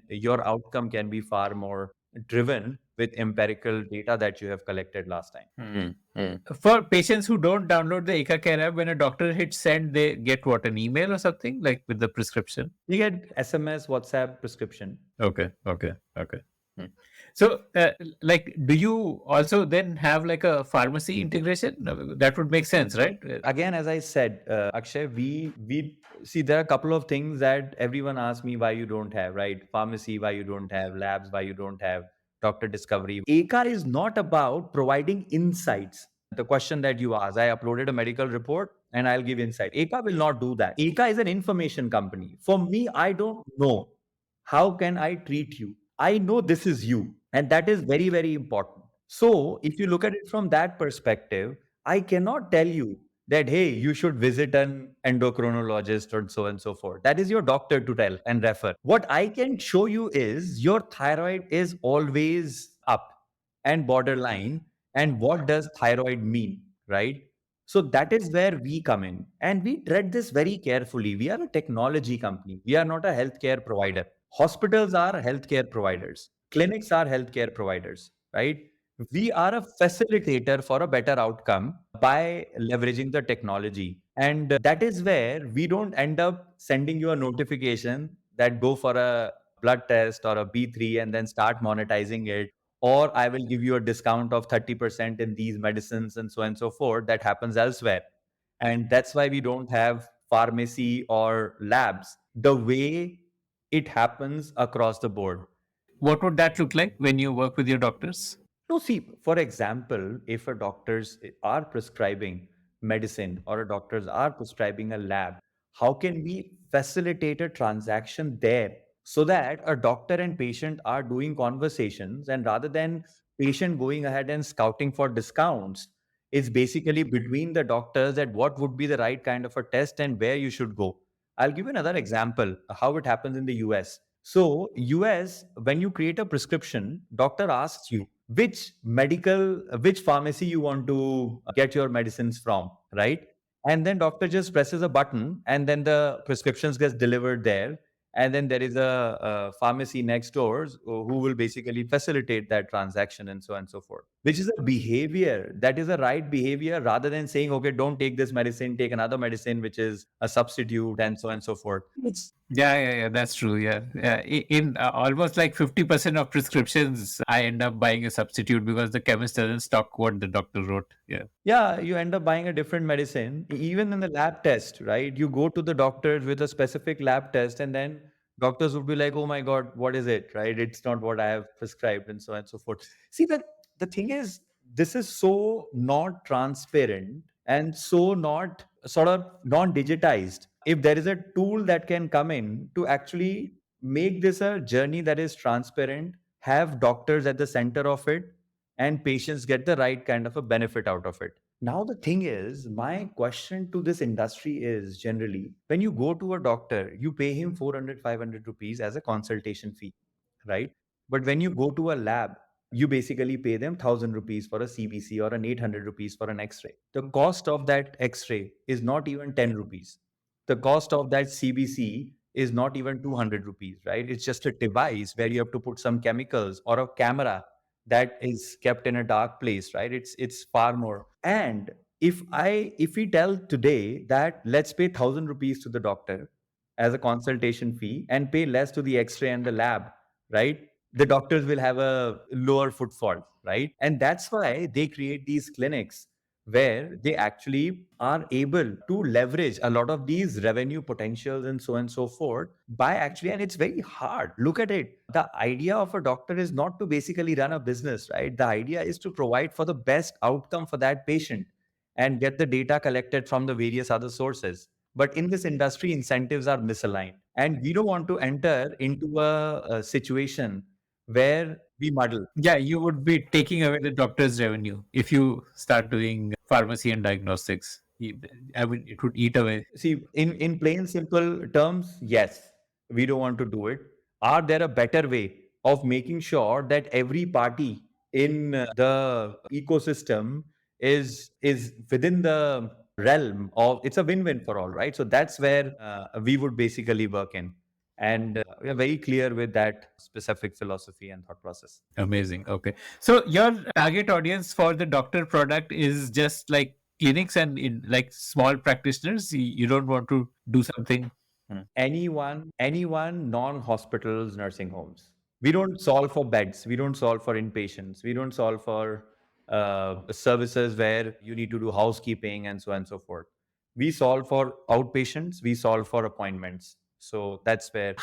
your outcome can be far more driven with empirical data that you have collected last time. For patients who don't download the Eka Care app, when a doctor hits send, they get what, an email or something like with the prescription? You get SMS, WhatsApp prescription. Okay, okay, okay. So, like, do you also then have like a pharmacy integration? That would make sense, right? Again, as I said, Akshay, we see there are a couple of things that everyone asks me why you don't have, right? Pharmacy, why you don't have, labs, why you don't have, doctor discovery. ACAR is not about providing insights. The question that you asked, I uploaded a medical report and I'll give insight. ACAR will not do that. ACAR is an information company. For me, I don't know how can I treat you. I know this is you, and that is very, very important. So, if you look at it from that perspective, I cannot tell you that, hey, you should visit an endocrinologist or so and so forth. That is your doctor to tell and refer. What I can show you is your thyroid is always up and borderline. And what does thyroid mean, right? So that is where we come in. And we tread this very carefully. We are a technology company, we are not a healthcare provider. Hospitals are healthcare providers, clinics are healthcare providers, right? We are a facilitator for a better outcome by leveraging the technology. And that is where we don't end up sending you a notification that go for a blood test or a B3 and then start monetizing it. Or I will give you a discount of 30% in these medicines and so on and so forth. That happens elsewhere. And that's why we don't have pharmacy or labs the way it happens across the board. What would that look like when you work with your doctors? No, see, for example, if a doctors are prescribing medicine or a doctors are prescribing a lab, how can we facilitate a transaction there so that a doctor and patient are doing conversations, and rather than patient going ahead and scouting for discounts, it's basically between the doctors that what would be the right kind of a test and where you should go. I'll give you another example how it happens in the US. So, US, when you create a prescription, doctor asks you which pharmacy you want to get your medicines from, right? And then doctor just presses a button and then the prescriptions gets delivered there. And then there is a pharmacy next door who will basically facilitate that transaction and so on and so forth, which is a behavior that is a right behavior rather than saying, okay, don't take this medicine, take another medicine, which is a substitute and so on and so forth. Yeah, that's true. Yeah, in almost like 50% of prescriptions, I end up buying a substitute because the chemist doesn't stock what the doctor wrote. Yeah. Yeah, you end up buying a different medicine. Even in the lab test, right? You go to the doctors with a specific lab test, and then doctors would be like, "Oh my God, what is it?" Right? It's not what I have prescribed, and so on and so forth. See, the thing is, this is so not transparent and so not sort of non-digitized. If there is a tool that can come in to actually make this a journey that is transparent, have doctors at the center of it, and patients get the right kind of a benefit out of it. Now, the thing is, my question to this industry is generally when you go to a doctor, you pay him 400, 500 rupees as a consultation fee, right? But when you go to a lab, you basically pay them 1,000 rupees for a CBC or an 800 rupees for an X-ray. The cost of that X-ray is not even 10 rupees. The cost of that CBC is not even 200 rupees, right? It's just a device where you have to put some chemicals or a camera that is kept in a dark place, right? It's far more. And if we tell today that let's pay 1,000 rupees to the doctor as a consultation fee and pay less to the X-ray and the lab, right? The doctors will have a lower footfall, right? And that's why they create these clinics where they actually are able to leverage a lot of these revenue potentials and so forth by actually, and it's very hard. Look at it. The idea of a doctor is not to basically run a business, right? The idea is to provide for the best outcome for that patient and get the data collected from the various other sources. But in this industry, incentives are misaligned. And we don't want to enter into a situation where we muddle. Yeah, you would be taking away the doctor's revenue if you start doing pharmacy and diagnostics. I mean, it would eat away. See, in plain simple terms, yes, we don't want to do it. Are there a better way of making sure that every party in the ecosystem is within the realm of it's a win-win for all, right? So that's where we would basically work in, and we are very clear with that specific philosophy and thought process. Amazing. Okay. So your target audience for the doctor product is just like clinics and in like small practitioners. You don't want to do something. Anyone non-hospitals, nursing homes. We don't solve for beds. We don't solve for inpatients. We don't solve for services where you need to do housekeeping and so on and so forth. We solve for outpatients. We solve for appointments. So that's where.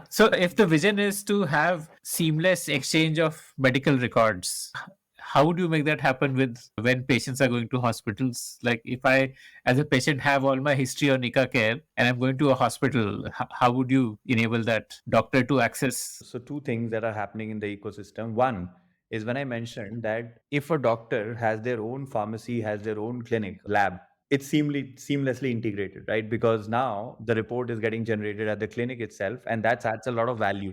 So if the vision is to have seamless exchange of medical records, how would you make that happen with when patients are going to hospitals? Like if I, as a patient, have all my history on Eka Care and I'm going to a hospital, how would you enable that doctor to access? So two things that are happening in the ecosystem. One is when I mentioned that if a doctor has their own pharmacy, has their own clinic, lab, it's seamlessly integrated, right? Because now the report is getting generated at the clinic itself, and that adds a lot of value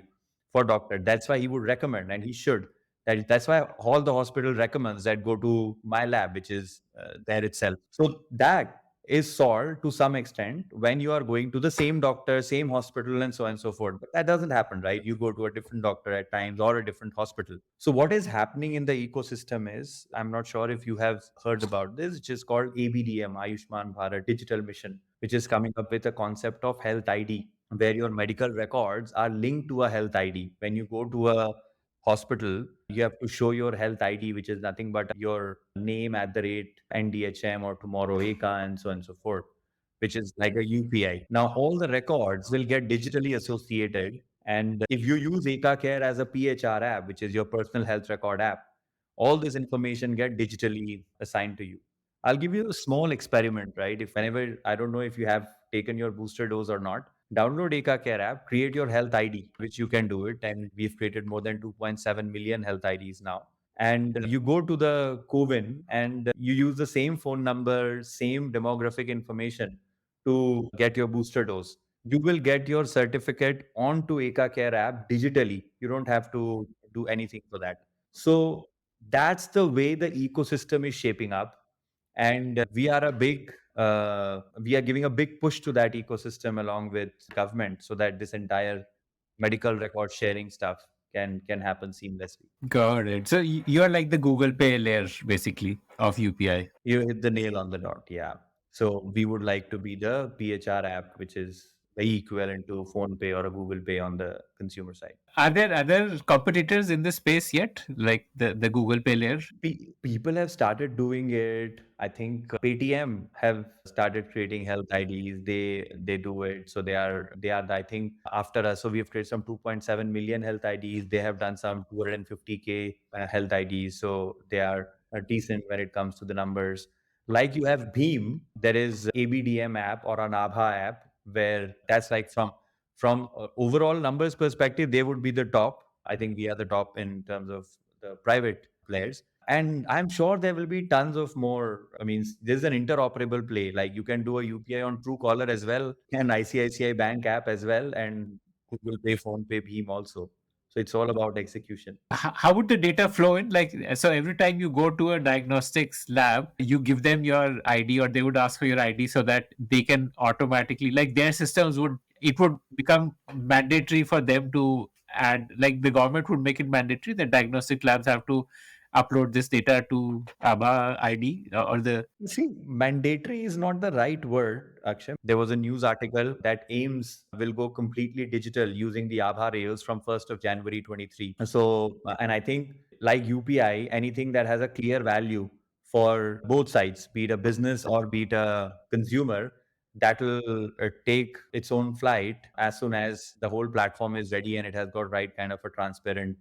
for doctor. That's why he would recommend, and he should. That's why all the hospital recommends that go to my lab, which is there itself. So that is solved to some extent when you are going to the same doctor, same hospital, and so on and so forth. But that doesn't happen, right? You go to a different doctor at times or a different hospital. So, what is happening in the ecosystem is I'm not sure if you have heard about this, which is called ABDM, Ayushman Bharat Digital Mission, which is coming up with a concept of health ID, where your medical records are linked to a health ID. When you go to a hospital, you have to show your health ID, which is nothing but your name at the rate NDHM or tomorrow Eka and so on and so forth, which is like a UPI. Now, all the records will get digitally associated. And if you use Eka Care as a PHR app, which is your personal health record app, all this information get digitally assigned to you. I'll give you a small experiment, right? If whenever, I don't know if you have taken your booster dose or not, download Eka Care app, create your health ID, which you can do it. And we've created more than 2.7 million health IDs now. And you go to the Covin and you use the same phone number, same demographic information to get your booster dose. You will get your certificate onto Eka Care app digitally. You don't have to do anything for that. So that's the way the ecosystem is shaping up. And we are giving a big push to that ecosystem along with government so that this entire medical record sharing stuff can happen seamlessly. Got it. So you are like the Google Pay layer basically of UPI. You hit the nail on the dot. Yeah. So we would like to be the PHR app, which is very equivalent to Phone Pay or a Google Pay on the consumer side. Are there other competitors in this space yet, like the Google Pay layer? People have started doing it. I think Paytm have started creating health IDs. They do it. So they are I think after us. So we have created some 2.7 million health IDs. They have done some 250K health IDs. So they are decent when it comes to the numbers. Like you have Beam, there is ABDM app or an Abha app where that's like from overall numbers perspective, they would be the top. I think we are the top in terms of the private players. And I'm sure there will be tons of more. I mean, there's an interoperable play. Like you can do a UPI on Truecaller as well, and ICICI Bank app as well, and Google Pay, Phone Pay, Beam also. So it's all about execution. How would the data flow in? Like, so every time you go to a diagnostics lab, you give them your ID, or they would ask for your ID so that they can automatically, like their systems would, it would become mandatory for them to add, like the government would make it mandatory that diagnostic labs have to upload this data to ABA ID or the. See, mandatory is not the right word, Akshay. There was a news article that AIMS will go completely digital using the Aadhaar rails from 1st of January 23. So, and I think like UPI, anything that has a clear value for both sides, be it a business or be it a consumer, that will take its own flight as soon as the whole platform is ready and it has got right kind of a transparent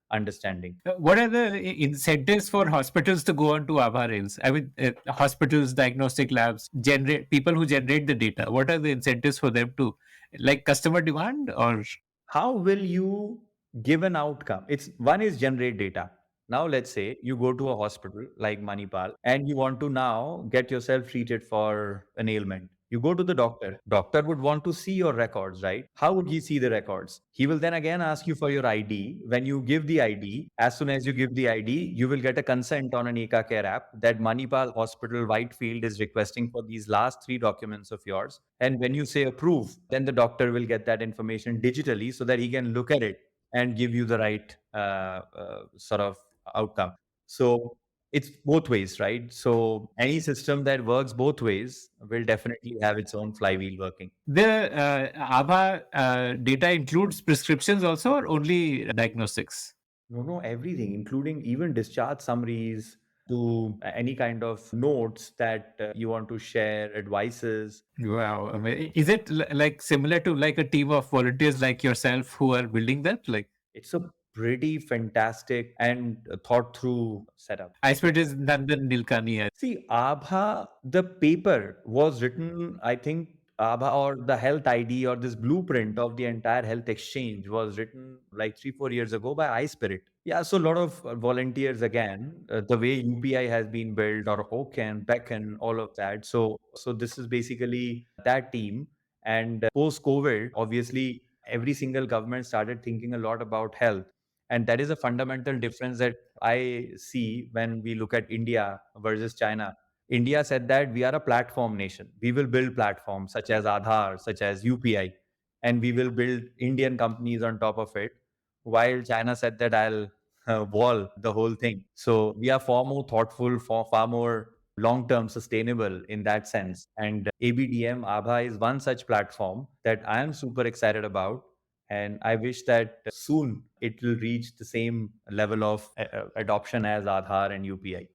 understanding. What are the incentives for hospitals to go on to ABHA rails? I mean, hospitals, diagnostic labs, generate people who generate the data. What are the incentives for them to, like customer demand or? How will you give an outcome? It's one is generate data. Now let's say you go to a hospital like Manipal and you want to now get yourself treated for an ailment. You go to the doctor. Doctor would want to see your records, right? How would he see the records? He will then again ask you for your ID. When you give the ID, as soon as you give the ID, you will get a consent on an Eka Care app that Manipal Hospital Whitefield is requesting for these last three documents of yours. And when you say approve, then the doctor will get that information digitally so that he can look at it and give you the right sort of outcome. So it's both ways, right? So any system that works both ways will definitely have its own flywheel working. The ABHA data includes prescriptions also, or only diagnostics? No, no, everything, including even discharge summaries to any kind of notes that you want to share, advices. Wow. I mean, is it like similar to like a team of volunteers like yourself who are building that? Like, It's a pretty fantastic and thought through setup. I suppose it is Nandan Nilkani. See, Abha, the paper was written, I think, Abha or the health ID or this blueprint of the entire health exchange was written like 3, 4 years ago by iSpirit. Yeah, so a lot of volunteers again, the way UPI has been built or Oken, Beckon, all of that. So this is basically that team. And post COVID, obviously, every single government started thinking a lot about health. And that is a fundamental difference that I see when we look at India versus China. India said that we are a platform nation. We will build platforms such as Aadhaar, such as UPI, and we will build Indian companies on top of it. While China said that I'll wall the whole thing. So we are far more thoughtful, far more long term sustainable in that sense. And ABDM, ABHA is one such platform that I am super excited about. And I wish that soon it will reach the same level of adoption as Aadhaar and UPI.